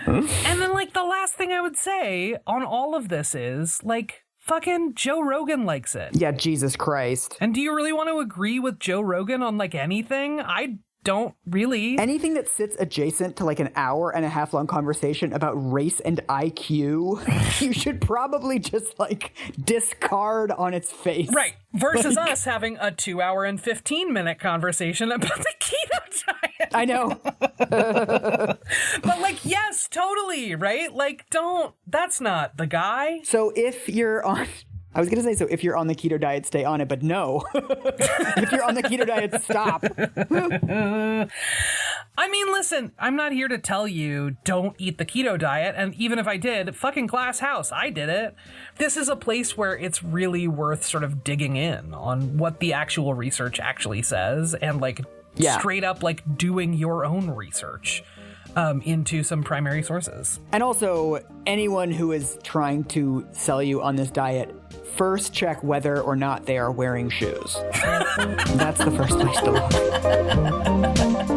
And then, like, the last thing I would say on all of this is, like, fucking Joe Rogan likes it. Yeah, Jesus Christ. And do you really want to agree with Joe Rogan on, like, anything? I don't really. Anything that sits adjacent to like an hour and a half long conversation about race and IQ, you should probably just like discard on its face. Right. Versus us having a 2 hour and 15-minute conversation about the keto diet. I know. But like, yes, totally. Right. Like, that's not the guy. So if you're on... I was going to say, so if you're on the keto diet, stay on it, but no. If you're on the keto diet, stop. I mean, listen, I'm not here to tell you don't eat the keto diet. And even if I did, fucking Glass House, I did it. This is a place where it's really worth sort of digging in on what the actual research actually says and like straight up like doing your own research into some primary sources. And also, anyone who is trying to sell you on this diet, first check whether or not they are wearing shoes. That's the first place to look.